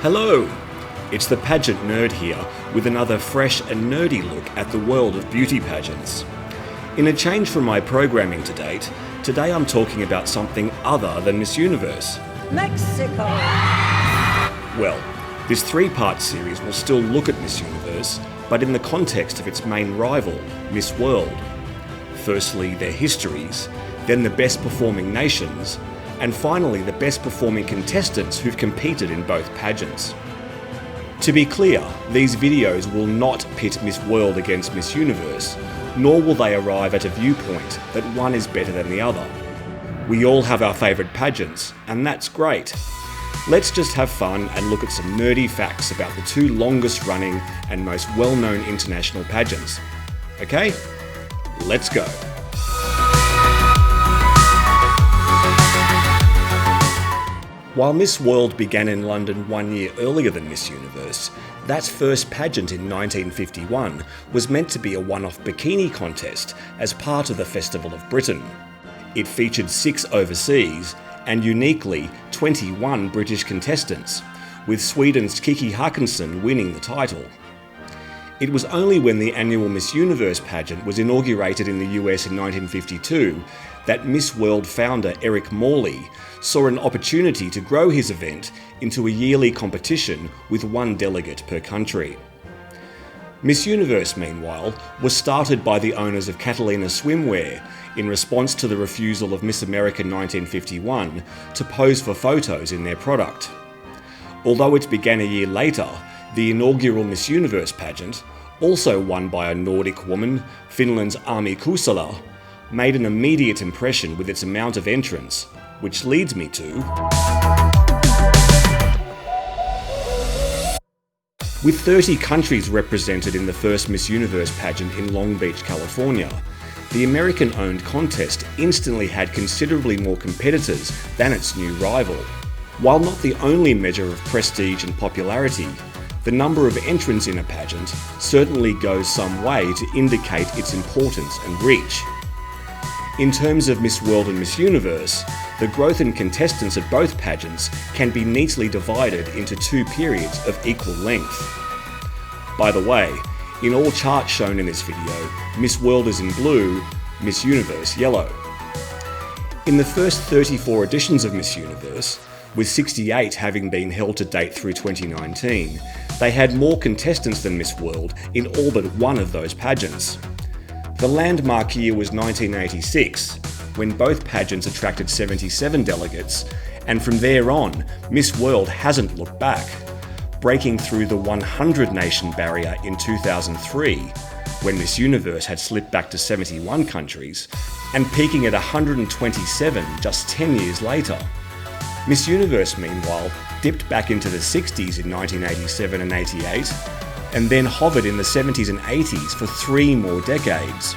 Hello! It's the pageant nerd here with another fresh and nerdy look at the world of beauty pageants. In a change from my programming to date, today I'm talking about something other than Miss Universe. Mexico! Well, this three-part series will still look at Miss Universe, but in the context of its main rival, Miss World. Firstly, their histories, then the best performing nations, and finally the best performing contestants who've competed in both pageants. To be clear, these videos will not pit Miss World against Miss Universe, nor will they arrive at a viewpoint that one is better than the other. We all have our favourite pageants, and that's great. Let's just have fun and look at some nerdy facts about the two longest running and most well-known international pageants. Okay? Let's go. While Miss World began in London 1 year earlier than Miss Universe, that first pageant in 1951 was meant to be a one-off bikini contest as part of the Festival of Britain. It featured 6 overseas and uniquely 21 British contestants, with Sweden's Kiki Håkansson winning the title. It was only when the annual Miss Universe pageant was inaugurated in the US in 1952 that Miss World founder Eric Morley saw an opportunity to grow his event into a yearly competition with one delegate per country. Miss Universe, meanwhile, was started by the owners of Catalina Swimwear in response to the refusal of Miss America 1951 to pose for photos in their product. Although it began a year later, the inaugural Miss Universe pageant, also won by a Nordic woman, Finland's Ami Kusala, made an immediate impression with its amount of entrants, which leads me to... With 30 countries represented in the first Miss Universe pageant in Long Beach, California, the American-owned contest instantly had considerably more competitors than its new rival. While not the only measure of prestige and popularity, the number of entrants in a pageant certainly goes some way to indicate its importance and reach. In terms of Miss World and Miss Universe, the growth in contestants at both pageants can be neatly divided into 2 periods of equal length. By the way, in all charts shown in this video, Miss World is in blue, Miss Universe yellow. In the first 34 editions of Miss Universe, with 68 having been held to date through 2019, they had more contestants than Miss World in all but one of those pageants. The landmark year was 1986, when both pageants attracted 77 delegates, and from there on, Miss World hasn't looked back, breaking through the 100-nation barrier in 2003, when Miss Universe had slipped back to 71 countries, and peaking at 127 just 10 years later. Miss Universe, meanwhile, dipped back into the 60s in 1987 and 88, and then hovered in the 70s and 80s for 3 more decades.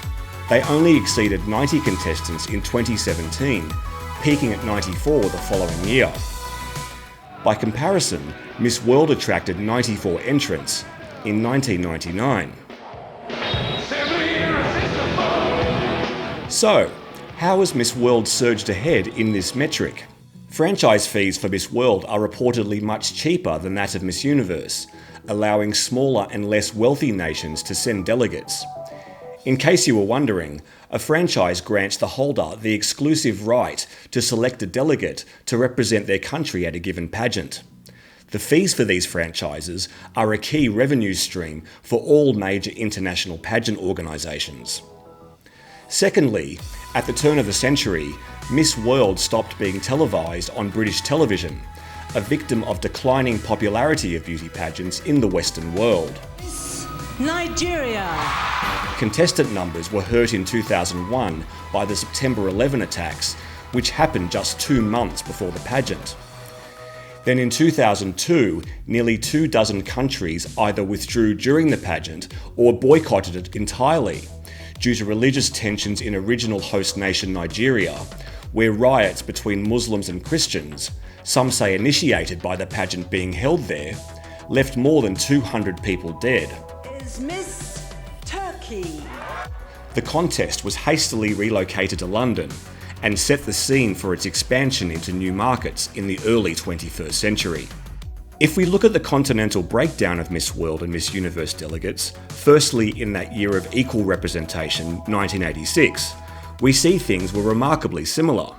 They only exceeded 90 contestants in 2017, peaking at 94 the following year. By comparison, Miss World attracted 94 entrants in 1999. So, how has Miss World surged ahead in this metric? Franchise fees for Miss World are reportedly much cheaper than that of Miss Universe, allowing smaller and less wealthy nations to send delegates. In case you were wondering, a franchise grants the holder the exclusive right to select a delegate to represent their country at a given pageant. The fees for these franchises are a key revenue stream for all major international pageant organisations. Secondly, at the turn of the century, Miss World stopped being televised on British television, a victim of declining popularity of beauty pageants in the Western world. Nigeria! Contestant numbers were hurt in 2001 by the September 11 attacks, which happened just 2 months before the pageant. Then in 2002, nearly 24 countries either withdrew during the pageant or boycotted it entirely, due to religious tensions in original host nation Nigeria, where riots between Muslims and Christians, some say initiated by the pageant being held there, left more than 200 people dead. Is Miss Turkey. The contest was hastily relocated to London and set the scene for its expansion into new markets in the early 21st century. If we look at the continental breakdown of Miss World and Miss Universe delegates, firstly in that year of equal representation, 1986, we see things were remarkably similar.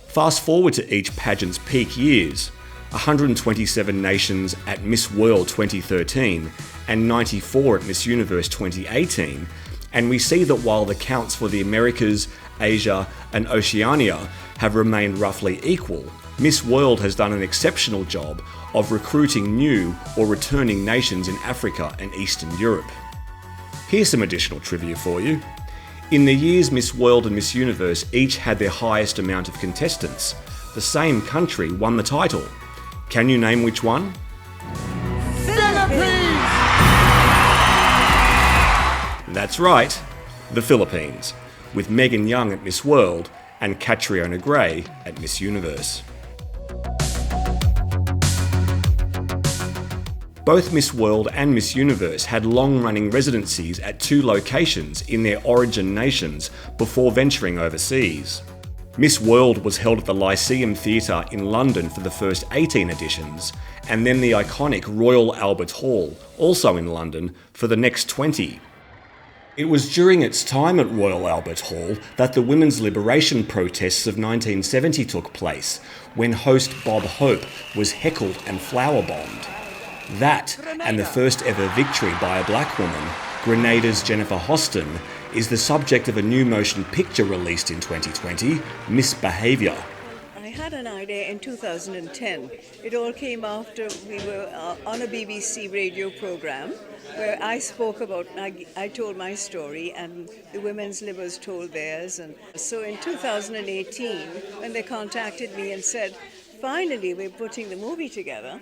Fast forward to each pageant's peak years, 127 nations at Miss World 2013 and 94 at Miss Universe 2018, and we see that while the counts for the Americas, Asia and Oceania have remained roughly equal, Miss World has done an exceptional job of recruiting new or returning nations in Africa and Eastern Europe. Here's some additional trivia for you. In the years Miss World and Miss Universe each had their highest amount of contestants, the same country won the title. Can you name which one? Philippines! That's right, the Philippines, with Megan Young at Miss World and Catriona Gray at Miss Universe. Both Miss World and Miss Universe had long-running residencies at two locations in their origin nations before venturing overseas. Miss World was held at the Lyceum Theatre in London for the first 18 editions, and then the iconic Royal Albert Hall, also in London, for the next 20. It was during its time at Royal Albert Hall that the women's liberation protests of 1970 took place, when host Bob Hope was heckled and flower-bombed. That, and the first ever victory by a black woman, Grenada's Jennifer Hostin, is the subject of a new motion picture released in 2020, Misbehaviour. I had an idea in 2010. It all came after we were on a BBC radio program where I spoke about, I told my story and the women's livers told theirs. And so in 2018, when they contacted me and said, finally, we're putting the movie together.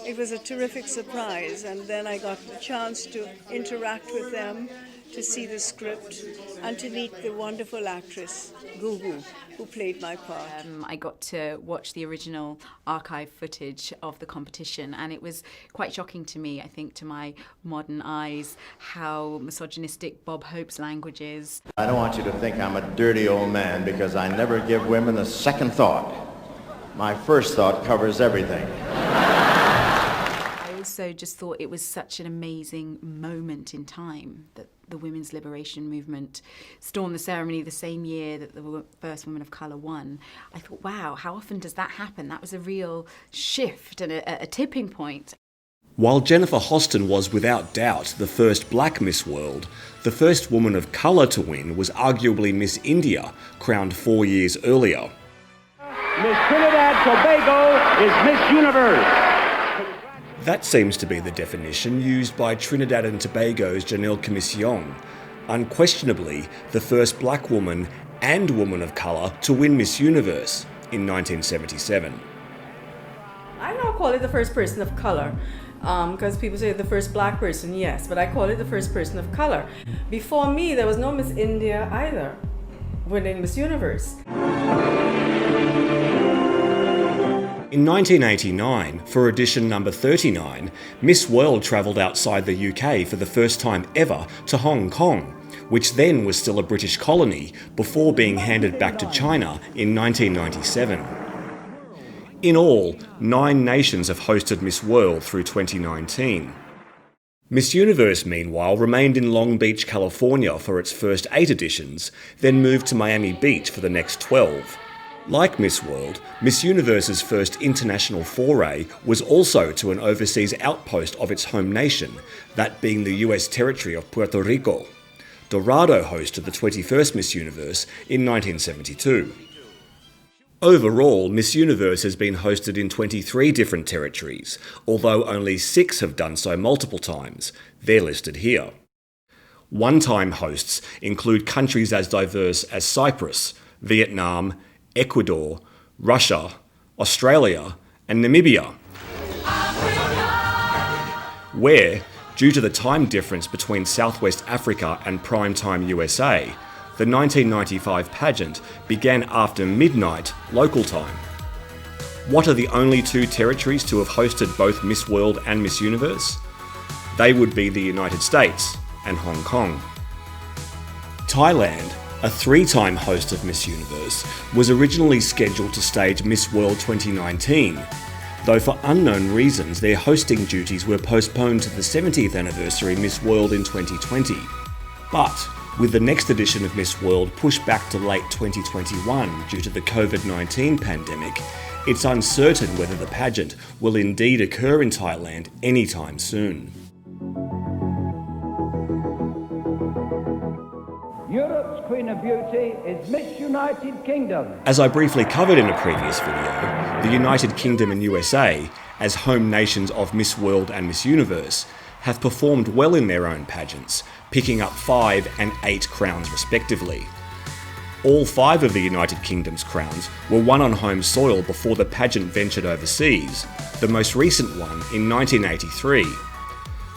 It was a terrific surprise, and then I got the chance to interact with them, to see the script, and to meet the wonderful actress, Gugu, who played my part. I got to watch the original archive footage of the competition, and it was quite shocking to me, I think, to my modern eyes, how misogynistic Bob Hope's language is. I don't want you to think I'm a dirty old man, because I never give women a second thought. My first thought covers everything. I also just thought it was such an amazing moment in time that the women's liberation movement stormed the ceremony the same year that the first woman of colour won. I thought, wow, how often does that happen? That was a real shift and a tipping point. While Jennifer Hostin was without doubt the first black Miss World, the first woman of colour to win was arguably Miss India, crowned 4 years earlier. Miss Trinidad Tobago is Miss Universe. That seems to be the definition used by Trinidad and Tobago's Janelle Commission, unquestionably the first black woman and woman of colour to win Miss Universe in 1977. I don't call it the first person of colour, because people say the first black person, yes, but I call it the first person of colour. Before me, there was no Miss India either, winning Miss Universe. In 1989, for edition number 39, Miss World travelled outside the UK for the first time ever to Hong Kong, which then was still a British colony before being handed back to China in 1997. In all, 9 nations have hosted Miss World through 2019. Miss Universe, meanwhile, remained in Long Beach, California for its first 8 editions, then moved to Miami Beach for the next 12. Like Miss World, Miss Universe's first international foray was also to an overseas outpost of its home nation, that being the US territory of Puerto Rico. Dorado hosted the 21st Miss Universe in 1972. Overall, Miss Universe has been hosted in 23 different territories, although only 6 have done so multiple times. They're listed here. One-time hosts include countries as diverse as Cyprus, Vietnam, Ecuador, Russia, Australia, and Namibia, where, due to the time difference between Southwest Africa and primetime USA, the 1995 pageant began after midnight local time. What are the only 2 territories to have hosted both Miss World and Miss Universe? They would be the United States and Hong Kong. Thailand, a 3-time host of Miss Universe, was originally scheduled to stage Miss World 2019, though for unknown reasons their hosting duties were postponed to the 70th anniversary Miss World in 2020. But with the next edition of Miss World pushed back to late 2021 due to the COVID-19 pandemic, it's uncertain whether the pageant will indeed occur in Thailand anytime soon. Europe's Queen of Beauty is Miss United Kingdom. As I briefly covered in a previous video, the United Kingdom and USA, as home nations of Miss World and Miss Universe, have performed well in their own pageants, picking up 5 and 8 crowns respectively. All 5 of the United Kingdom's crowns were won on home soil before the pageant ventured overseas, the most recent one in 1983.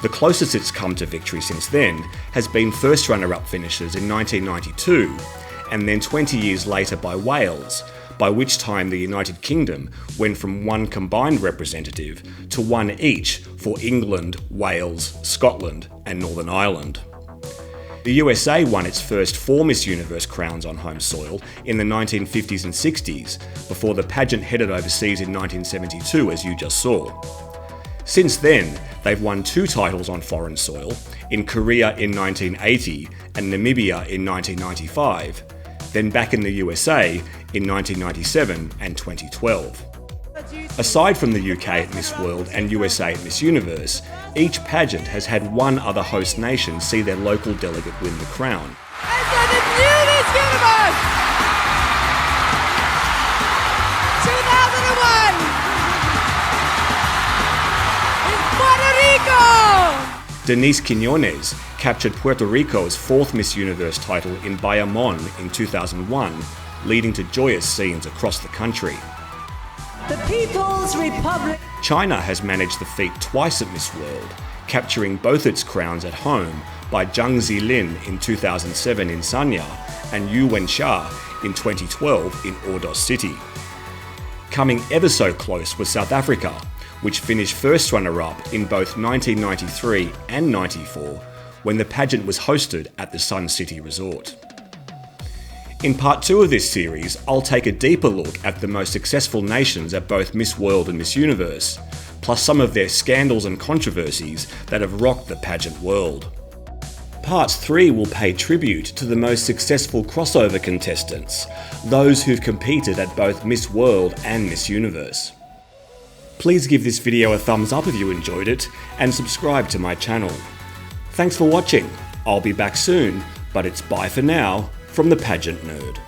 The closest it's come to victory since then has been first runner-up finishes in 1992, and then 20 years later by Wales, by which time the United Kingdom went from 1 combined representative to 1 each for England, Wales, Scotland and Northern Ireland. The USA won its first 4 Miss Universe crowns on home soil in the 1950s and 60s, before the pageant headed overseas in 1972, as you just saw. Since then, they've won 2 titles on foreign soil, in Korea in 1980 and Namibia in 1995, then back in the USA in 1997 and 2012. Aside from the UK at Miss World and USA at Miss Universe, each pageant has had one other host nation see their local delegate win the crown. And so the new Miss Universe 2001 is Puerto Rico! Denise Quiñones captured Puerto Rico's 4th Miss Universe title in Bayamon in 2001, leading to joyous scenes across the country. The People's Republic. China has managed the feat twice at Miss World, capturing both its crowns at home by Zhang Zilin in 2007 in Sanya and Yu Wensha in 2012 in Ordos City. Coming ever so close was South Africa, which finished first runner-up in both 1993 and 94 when the pageant was hosted at the Sun City Resort. In part 2 of this series, I'll take a deeper look at the most successful nations at both Miss World and Miss Universe, plus some of their scandals and controversies that have rocked the pageant world. Part 3 will pay tribute to the most successful crossover contestants, those who've competed at both Miss World and Miss Universe. Please give this video a thumbs up if you enjoyed it, and subscribe to my channel. Thanks for watching. I'll be back soon, but it's bye for now from the Pageant Nerd.